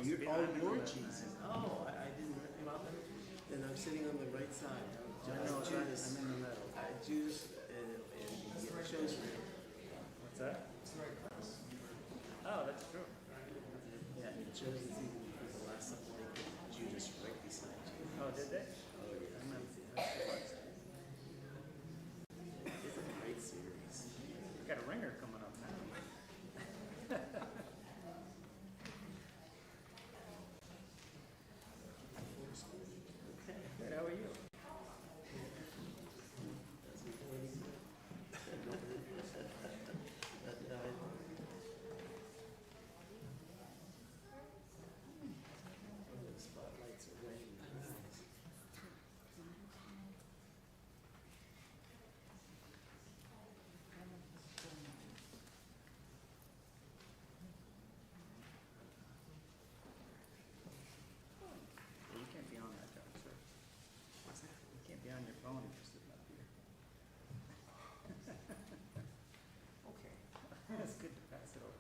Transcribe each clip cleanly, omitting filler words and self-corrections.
you're, behind me. you're Jesus. Oh, I didn't. Well, then I'm sitting on the right side. I know, Judas. I'm in the middle. Judas and he shows you. What's that? Oh, that's true. Yeah, it shows it's even because the last supper they put Judas right beside you. Oh, did they? Oh yeah. I remember that. It's a great series. We got a ringer coming up now. Okay. Good, how are you? That's before he the spotlights are way in the eyes. You can't be on that, John, sir. What's that? You can't be on your phone if you're sitting up here. Okay. It's good to pass it over.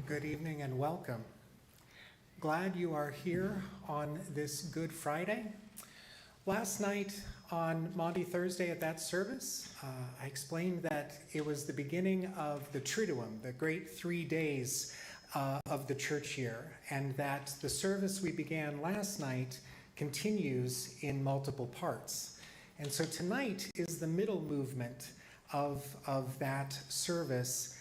Good evening and welcome. Glad you are here on this Good Friday. Last night on Maundy Thursday at that service, I explained that it was the beginning of the Triduum, the great 3 days of the church year, and that the service we began last night continues in multiple parts. And so tonight is the middle movement of that service,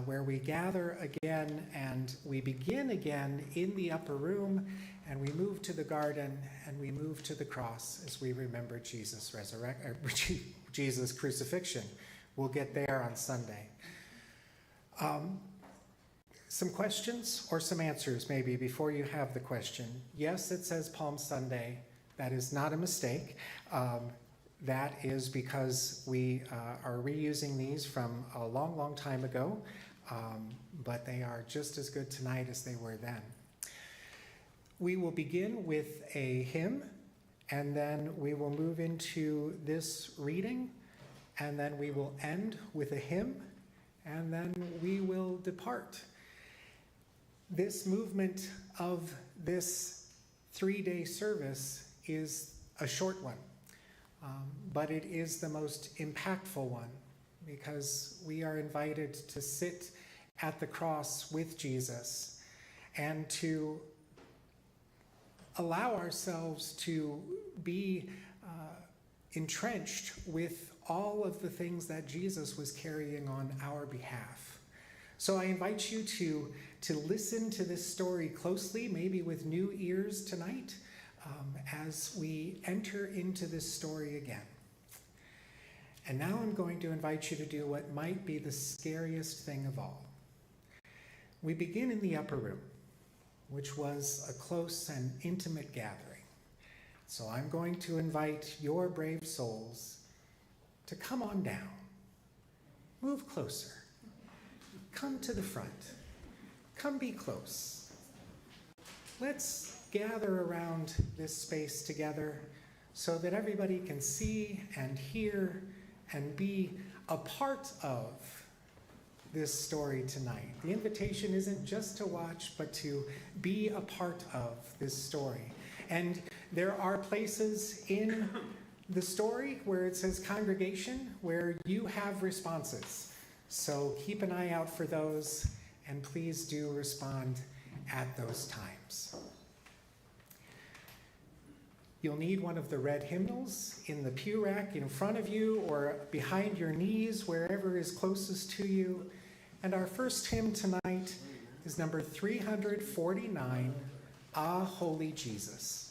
where we gather again and we begin again in the upper room, and we move to the garden and we move to the cross as we remember Jesus' Jesus' crucifixion. We'll get there on Sunday. Some questions or some answers maybe before you have the question. Yes, it says Palm Sunday. That is not a mistake. That is because we are reusing these from a long, long time ago, but they are just as good tonight as they were then. We will begin with a hymn, and then we will move into this reading, and then we will end with a hymn, and then we will depart. This movement of this 3-day service is a short one. but it is the most impactful one because we are invited to sit at the cross with Jesus and to allow ourselves to be entrenched with all of the things that Jesus was carrying on our behalf. So I invite you to listen to this story closely, maybe with new ears tonight, as we enter into this story again. And now I'm going to invite you to do what might be the scariest thing of all. We begin in the upper room, which was a close and intimate gathering. So I'm going to invite your brave souls to come on down. Move closer. Come to the front. Come be close. Let's gather around this space together so that everybody can see and hear and be a part of this story tonight. The invitation isn't just to watch, but to be a part of this story. And there are places in the story where it says congregation, where you have responses. So keep an eye out for those, and please do respond at those times. You'll need one of the red hymnals in the pew rack in front of you or behind your knees, wherever is closest to you. And our first hymn tonight is number 349, Ah, Holy Jesus.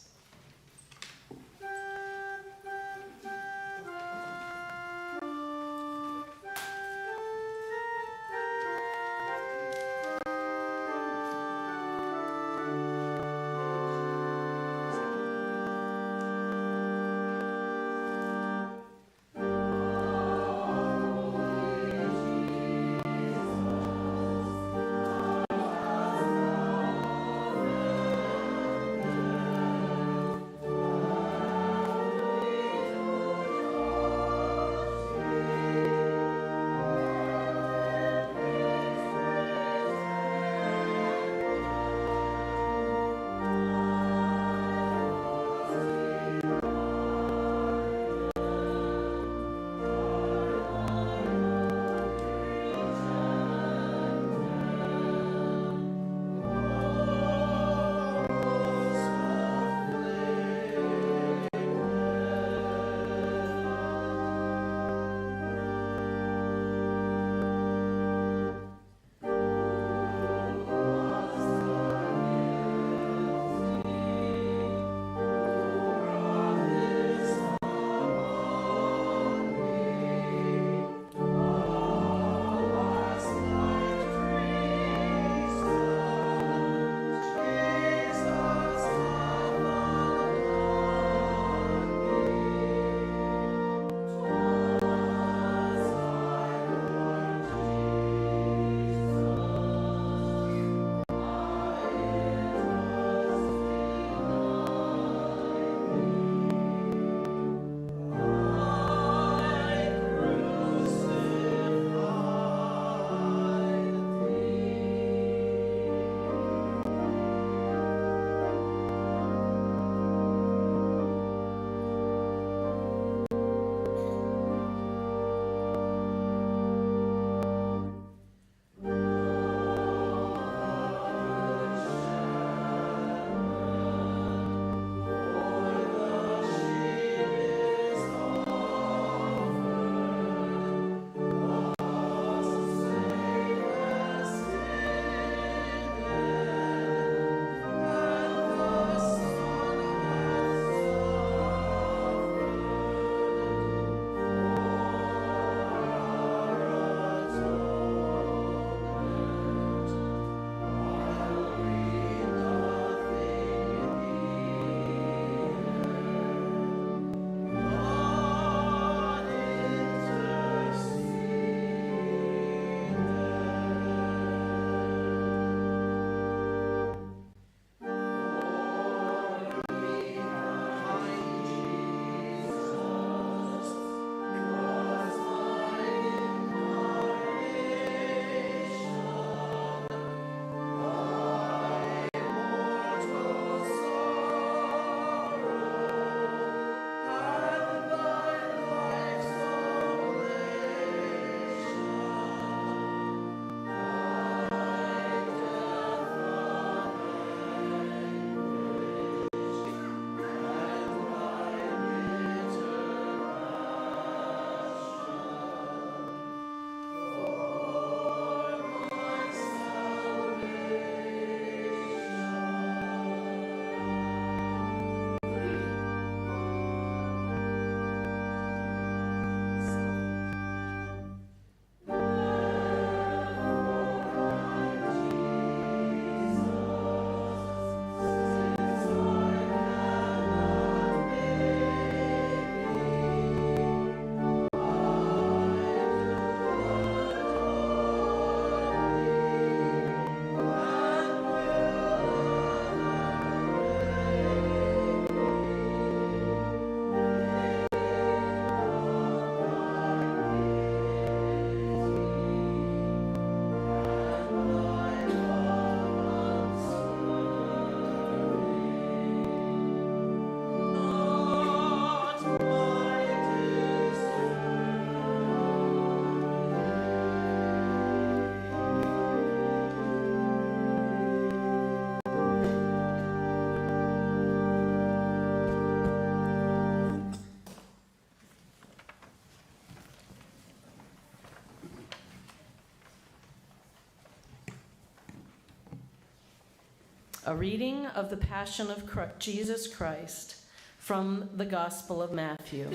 A reading of the Passion of Jesus Christ from the Gospel of Matthew.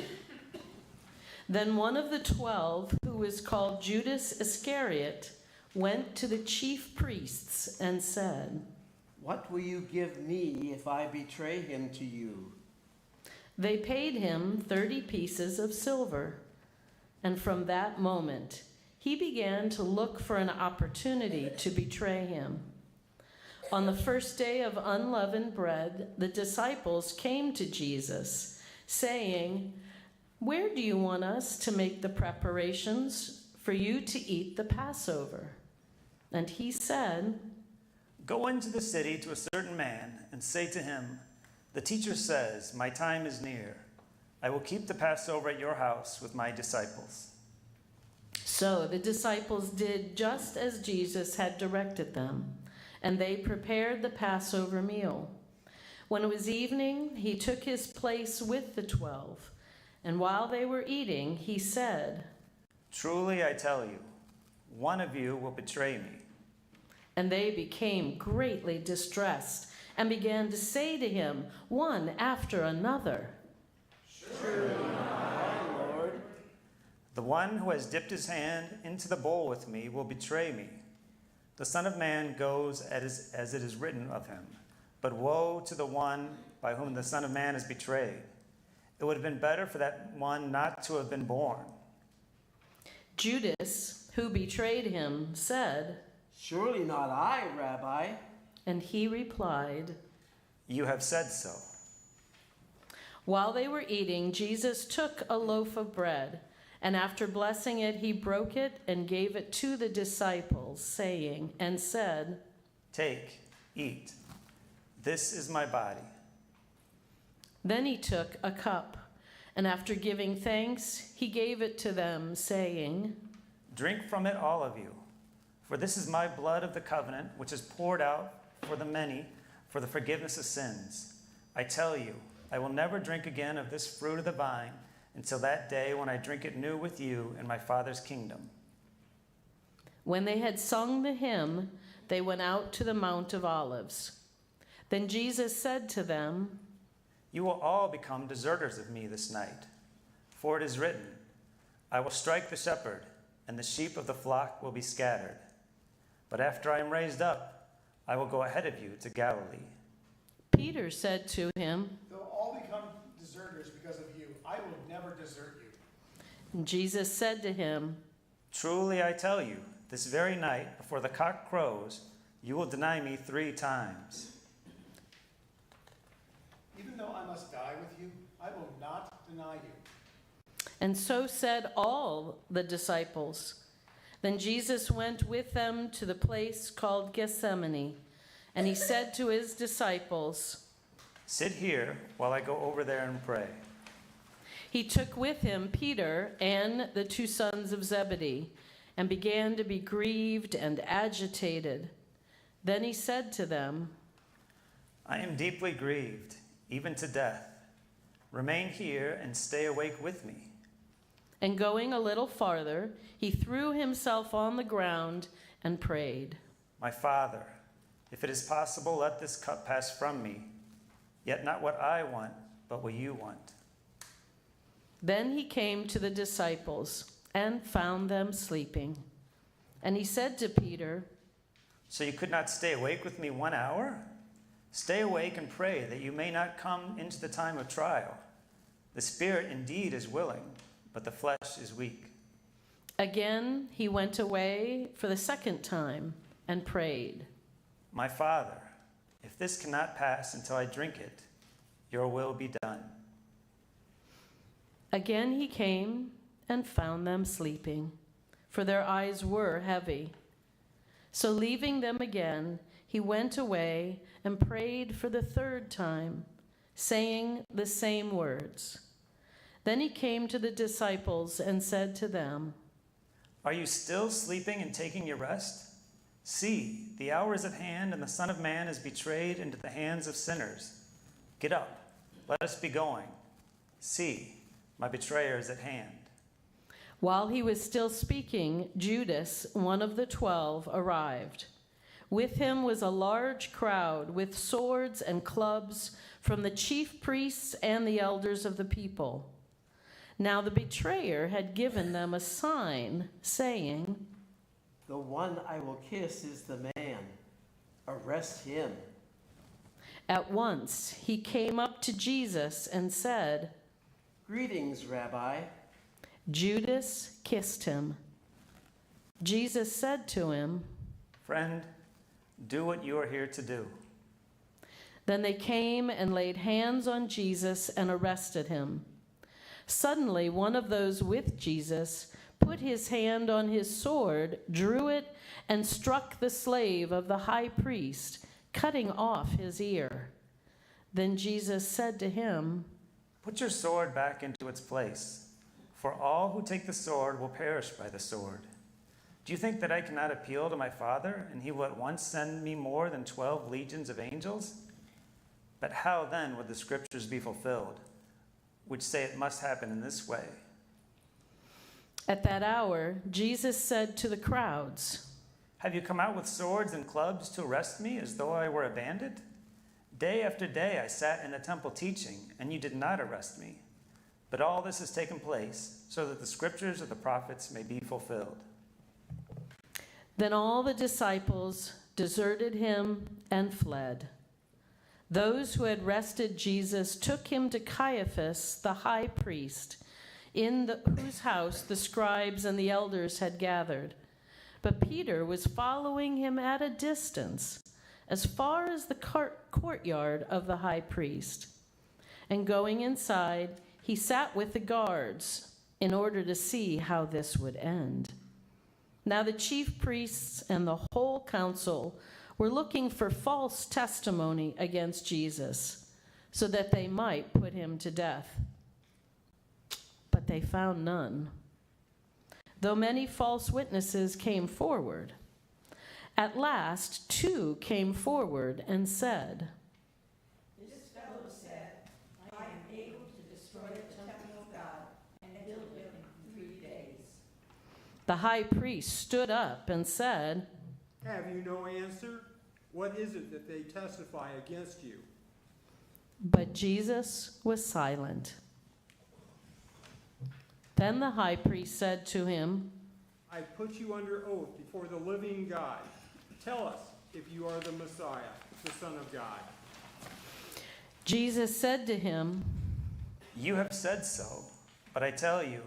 Then one of the 12, who was called Judas Iscariot, went to the chief priests and said, "What will you give me if I betray him to you?" They paid him 30 pieces of silver, and from that moment he began to look for an opportunity to betray him. On the first day of unleavened bread, the disciples came to Jesus, saying, "Where do you want us to make the preparations for you to eat the Passover?" And he said, "Go into the city to a certain man and say to him, 'The teacher says, my time is near. I will keep the Passover at your house with my disciples.'" So the disciples did just as Jesus had directed them, and they prepared the Passover meal. When it was evening, he took his place with the 12, and while they were eating, he said, "Truly I tell you, one of you will betray me." And they became greatly distressed and began to say to him, one after another, "Surely not, Lord." "The one who has dipped his hand into the bowl with me will betray me. The Son of Man goes as it is written of him. But woe to the one by whom the Son of Man is betrayed. It would have been better for that one not to have been born." Judas, who betrayed him, said, "Surely not I, Rabbi." and he replied, "You have said so." While they were eating, Jesus took a loaf of bread, and after blessing it, he broke it and gave it to the disciples, saying, and said, "Take, eat. This is my body." Then he took a cup, and after giving thanks, he gave it to them, saying, "Drink from it, all of you, for this is my blood of the covenant, which is poured out for the many for the forgiveness of sins. I tell you, I will never drink again of this fruit of the vine until that day when I drink it new with you in my Father's kingdom." When they had sung the hymn, they went out to the Mount of Olives. Then Jesus said to them, "You will all become deserters of me this night. For it is written, I will strike the shepherd, and the sheep of the flock will be scattered. But after I am raised up, I will go ahead of you to Galilee." Peter said to him, "They'll all become deserters because of you. I will never desert you." and Jesus said to him, "Truly I tell you, this very night, before the cock crows, you will deny me 3 times. "Even though I must die with you, I will not deny you." and so said all the disciples. Then Jesus went with them to the place called Gethsemane, and he said to his disciples, Sit here while I go over there and pray." He took with him Peter and the 2 sons of Zebedee, and began to be grieved and agitated. Then he said to them, "I am deeply grieved, even to death. Remain here and stay awake with me." and going a little farther, he threw himself on the ground and prayed, "My Father, if it is possible, let this cup pass from me. Yet not what I want, but what you want." Then he came to the disciples and found them sleeping. And he said to Peter, "So you could not stay awake with me 1 hour? Stay awake and pray that you may not come into the time of trial. The spirit indeed is willing, but the flesh is weak." Again he went away for the 2nd time and prayed, "My Father, if this cannot pass until I drink it, your will be done." Again he came and found them sleeping, for their eyes were heavy. So leaving them again, he went away and prayed for the 3rd time, saying the same words. Then he came to the disciples and said to them, "Are you still sleeping and taking your rest? See, the hour is at hand, and the Son of Man is betrayed into the hands of sinners. Get up, let us be going. See, my betrayer is at hand." While he was still speaking, Judas, one of the 12, arrived. With him was a large crowd with swords and clubs from the chief priests and the elders of the people. Now the betrayer had given them a sign, saying, The one I will kiss is the man. Arrest him. At once he came up to Jesus and said, Greetings, Rabbi. Judas kissed him. Jesus said to him, Friend, do what you are here to do. Then they came and laid hands on Jesus and arrested him. Suddenly, one of those with Jesus put his hand on his sword, drew it, and struck the slave of the high priest, cutting off his ear. Then Jesus said to him, Put your sword back into its place, for all who take the sword will perish by the sword. Do you think that I cannot appeal to my Father, and he will at once send me more than 12 legions of angels? But how then would the scriptures be fulfilled, which say it must happen in this way? At that hour, Jesus said to the crowds, Have you come out with swords and clubs to arrest me as though I were a bandit? Day after day I sat in the temple teaching, and you did not arrest me. But all this has taken place so that the scriptures of the prophets may be fulfilled. Then all the disciples deserted him and fled. Those who had arrested Jesus took him to Caiaphas, the high priest, whose house the scribes and the elders had gathered. But Peter was following him at a distance, as far as the courtyard of the high priest. And going inside, he sat with the guards in order to see how this would end. Now the chief priests and the whole council were looking for false testimony against Jesus, so that they might put him to death. But they found none, though many false witnesses came forward. At last, 2 came forward and said, This fellow said, I am able to destroy the temple of God and build it in 3 days. The high priest stood up and said, Have you no answer? What is it that they testify against you? but Jesus was silent. Then the high priest said to him, I put you under oath before the living God. Tell us if you are the Messiah, the Son of God. Jesus said to him, You have said so, but I tell you,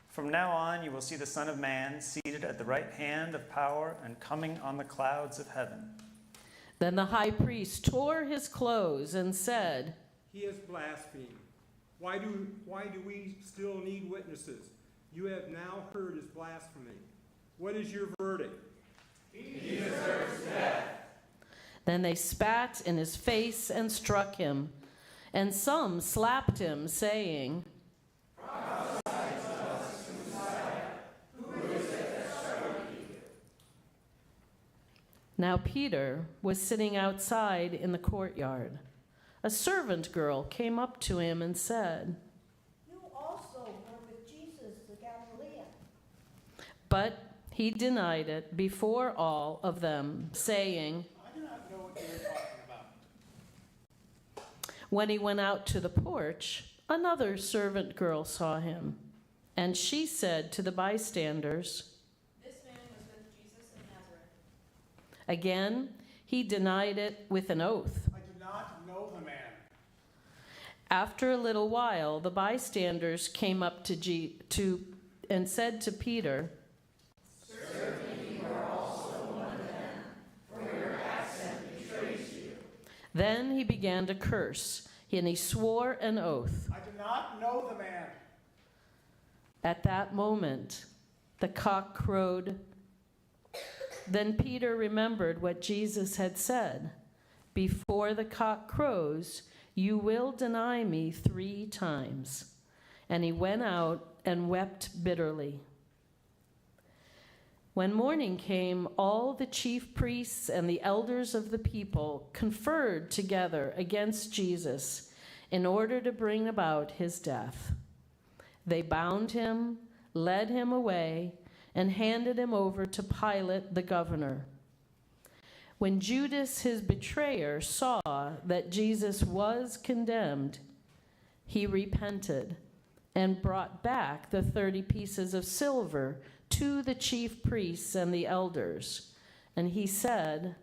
from now on you will see the Son of Man seated at the right hand of power and coming on the clouds of heaven. Then the high priest tore his clothes and said, He has blasphemed. Why do we still need witnesses? You have now heard his blasphemy. What is your verdict? He deserves death. Then they spat in his face and struck him, and some slapped him, saying, Now Peter was sitting outside in the courtyard. A servant girl came up to him and said, You also were with Jesus the Galilean. but he denied it before all of them, saying, I do not know what you are talking about. When he went out to the porch, another servant girl saw him, and she said to the bystanders, This man was with Jesus of Nazareth. Again, he denied it with an oath. I do not know the man. After a little while, the bystanders came up to and said to Peter, Then he began to curse, and he swore an oath. I do not know the man. At that moment, the cock crowed. Then Peter remembered what Jesus had said, Before the cock crows, you will deny me 3 times. And he went out and wept bitterly. When morning came, all the chief priests and the elders of the people conferred together against Jesus in order to bring about his death. They bound him, led him away, and handed him over to Pilate the governor. When Judas, his betrayer, saw that Jesus was condemned, he repented and brought back the 30 pieces of silver to the chief priests and the elders. And he said,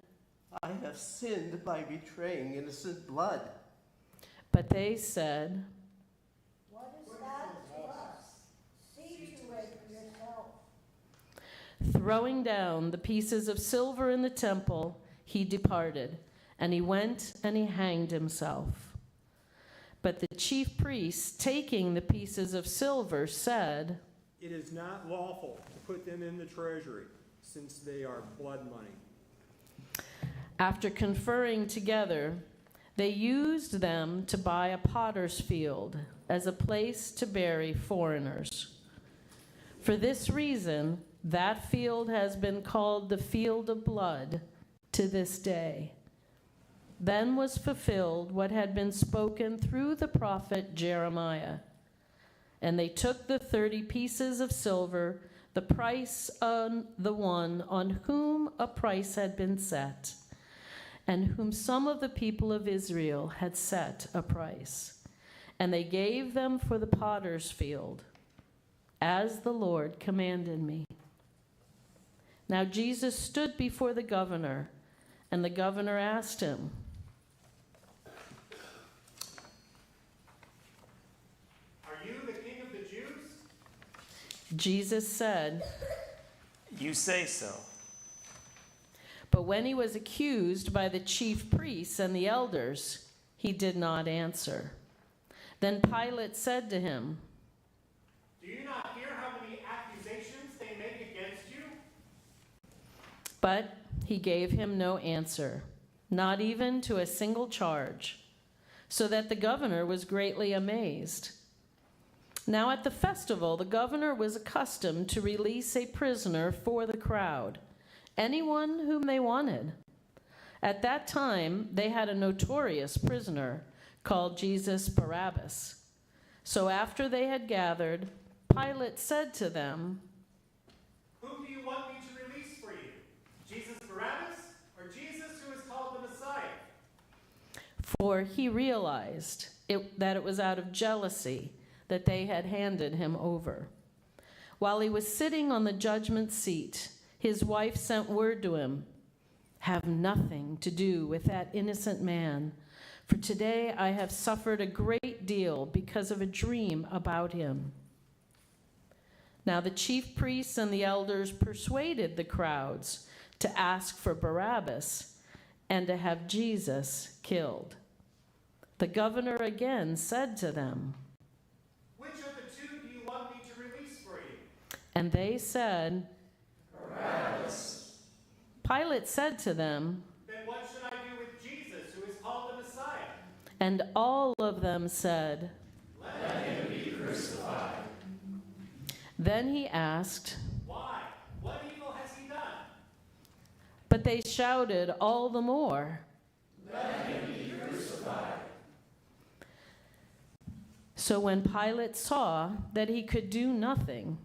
I have sinned by betraying innocent blood. but they said, What is that to us? See to it yourself. Throwing down the pieces of silver in the temple, he departed, and he went and he hanged himself. But the chief priests, taking the pieces of silver, said, It is not lawful to put them in the treasury, since they are blood money. After conferring together, they used them to buy a potter's field as a place to bury foreigners. For this reason, that field has been called the field of blood to this day. Then was fulfilled what had been spoken through the prophet Jeremiah. And they took the 30 pieces of silver, the price on the one on whom a price had been set, and whom some of the people of Israel had set a price. And they gave them for the potter's field, as the Lord commanded me. Now Jesus stood before the governor, and the governor asked him, Are you the king of the Jews? Jesus said, You say so. but when he was accused by the chief priests and the elders, he did not answer. Then Pilate said to him, Do you not hear how many accusations they make against you? but he gave him no answer, not even to a single charge, so that the governor was greatly amazed. Now at the festival, the governor was accustomed to release a prisoner for the crowd, anyone whom they wanted. At that time, they had a notorious prisoner called Jesus Barabbas. So after they had gathered, Pilate said to them, Whom do you want me to release for you? Jesus Barabbas or Jesus who is called the Messiah? for he realized that it was out of jealousy that they had handed him over. While he was sitting on the judgment seat, his wife sent word to him, Have nothing to do with that innocent man, for today I have suffered a great deal because of a dream about him. Now the chief priests and the elders persuaded the crowds to ask for Barabbas and to have Jesus killed. The governor again said to them, Which of the two do you want me to release for you? and they said, Barabbas. Pilate said to them, Then what should I do with Jesus who is called the Messiah? and all of them said, Let him be crucified. Then he asked, Why? What evil has he done? but they shouted all the more, Let him be crucified. So when Pilate saw that he could do nothing,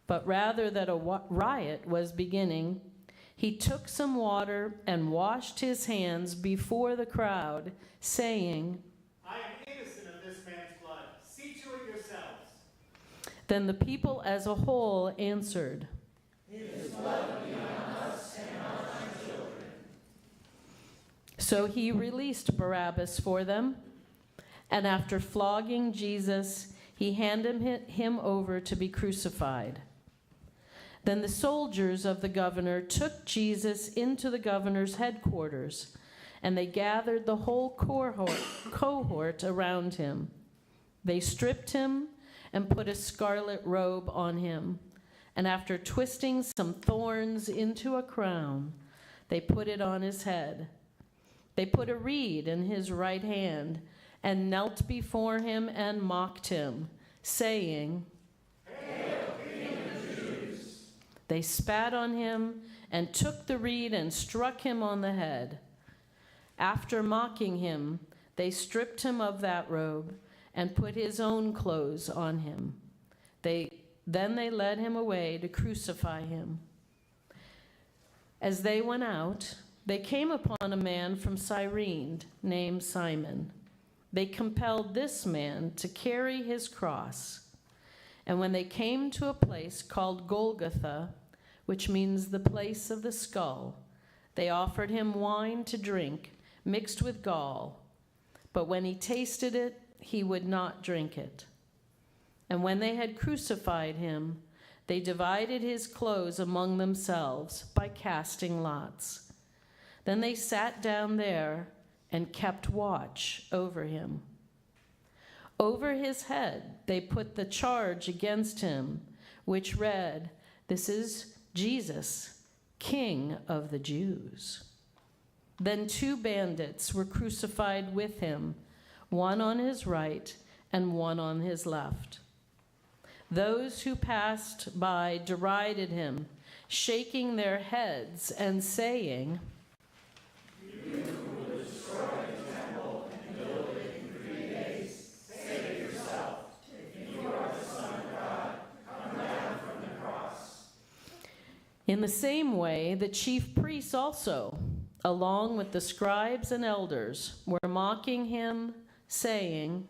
but rather that a riot was beginning, he took some water and washed his hands before the crowd, saying, I am innocent of this man's blood. See to it yourselves. Then the people as a whole answered, So he released Barabbas for them, and after flogging Jesus, he handed him over to be crucified. Then the soldiers of the governor took Jesus into the governor's headquarters, and they gathered the whole cohort around him. They stripped him and put a scarlet robe on him, and after twisting some thorns into a crown, they put it on his head. They put a reed in his right hand and knelt before him and mocked him, saying, Hail, King of the Jews! They spat on him and took the reed and struck him on the head. After mocking him, they stripped him of that robe and put his own clothes on him. Then they led him away to crucify him. As they went out, they came upon a man from Cyrene named Simon. They compelled this man to carry his cross. And when they came to a place called Golgotha, which means the place of the skull, they offered him wine to drink, mixed with gall. But when he tasted it, he would not drink it. And when they had crucified him, they divided his clothes among themselves by casting lots. Then they sat down there and kept watch over him. Over his head they put the charge against him, which read, "This is Jesus, King of the Jews." Then 2 bandits were crucified with him, one on his right and one on his left. Those who passed by derided him, shaking their heads and saying, In the same way, the chief priests also, along with the scribes and elders, were mocking him, saying,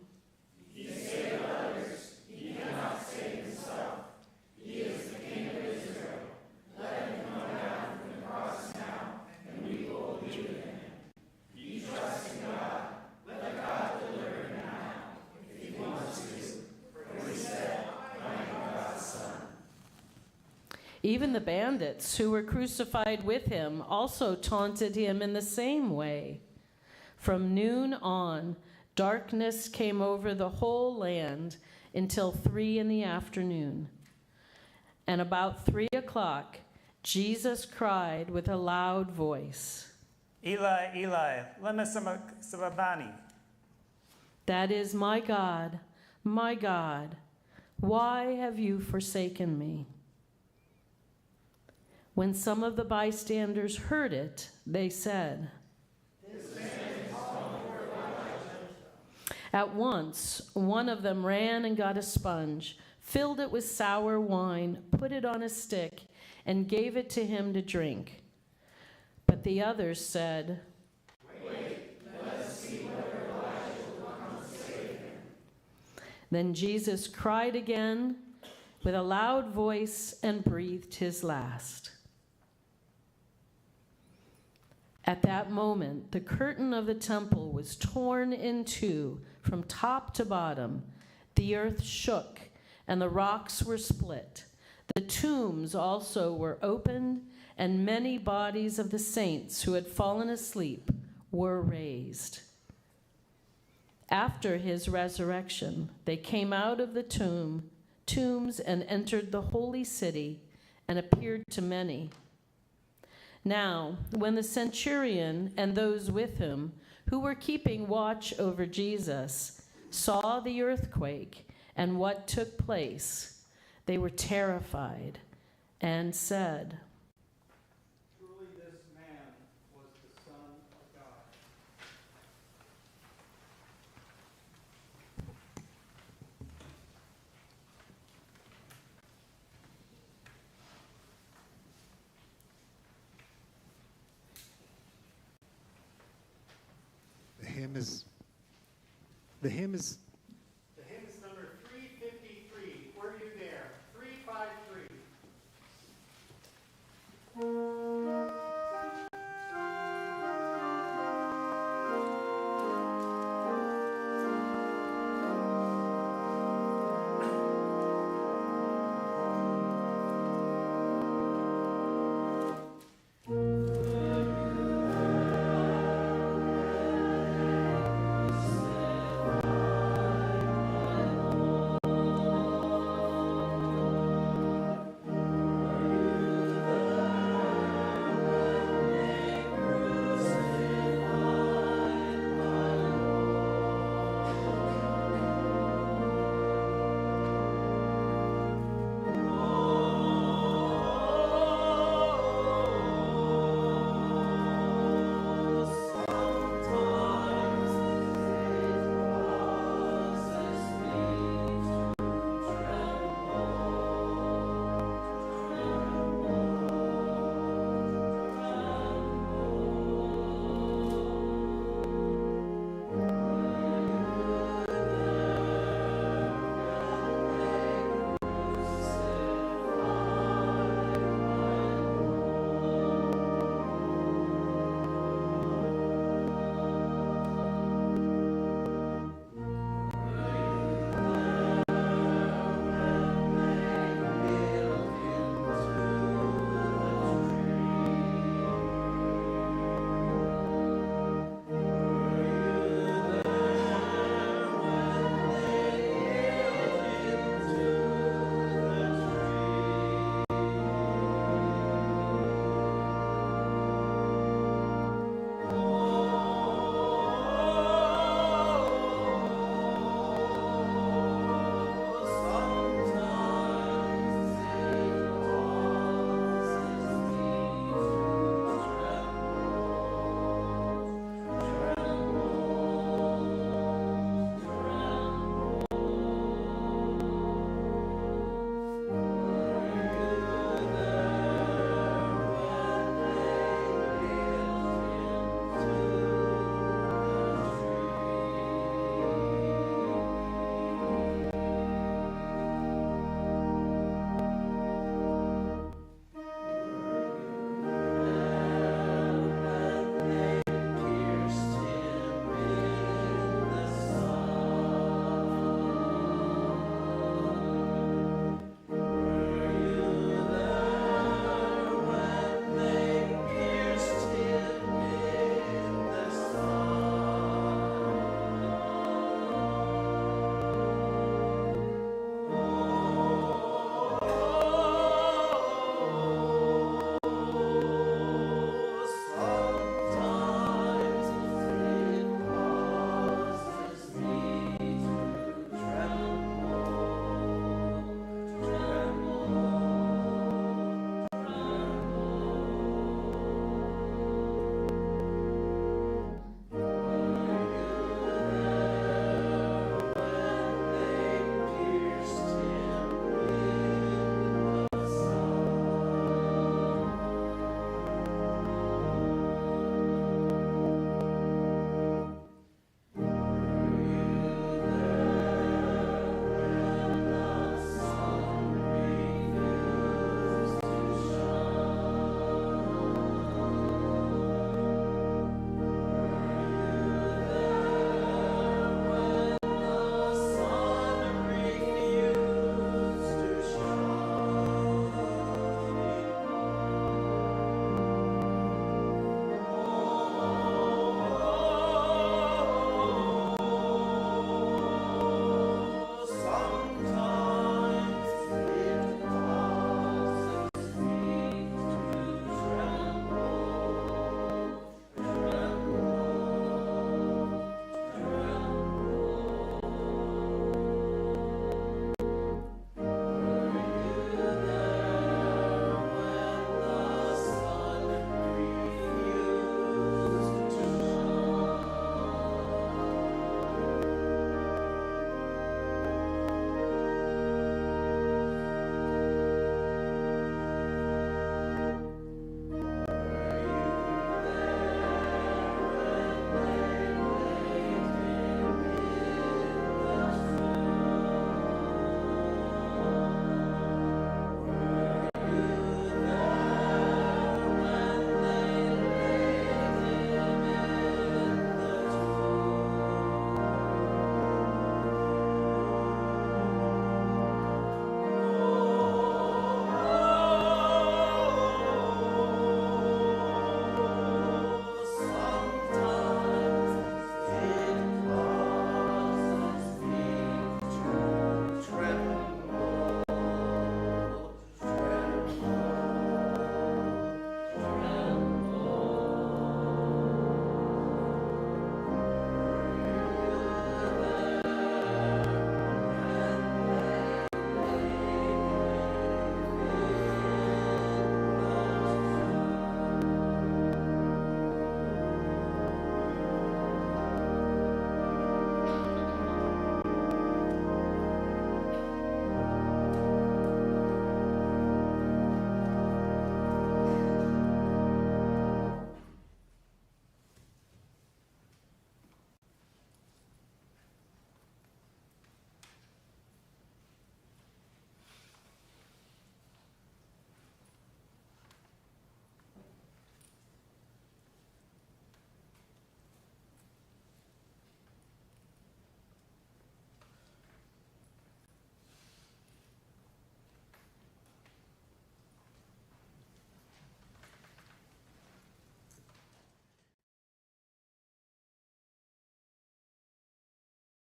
"He saved others, he cannot save himself. He is the King of Israel. Let him come down from the cross now, and we will believe in him. He trusts in God. Let God deliver him now, if he wants to. For he said, I am God's son." Even the bandits who were crucified with him also taunted him in the same way. From noon on, darkness came over the whole land until 3 p.m. And about 3 o'clock, Jesus cried with a loud voice, Eli, Eli, lema sabachthani. That is, my God, why have you forsaken me? When some of the bystanders heard it, they said, "This man is calling for Elijah." At once, one of them ran and got a sponge, filled it with sour wine, put it on a stick, and gave it to him to drink. But the others said, "Wait, let us see whether Elijah will come to save him." Then Jesus cried again with a loud voice and breathed his last. At that moment, the curtain of the temple was torn in two from top to bottom. The earth shook, and the rocks were split. The tombs also were opened, and many bodies of the saints who had fallen asleep were raised. After his resurrection, they came out of the tombs and entered the holy city and appeared to many. Now, when the centurion and those with him who were keeping watch over Jesus saw the earthquake and what took place, they were terrified and said, Truly this man was the Son of God. The hymn is number 353. Were you there? 353.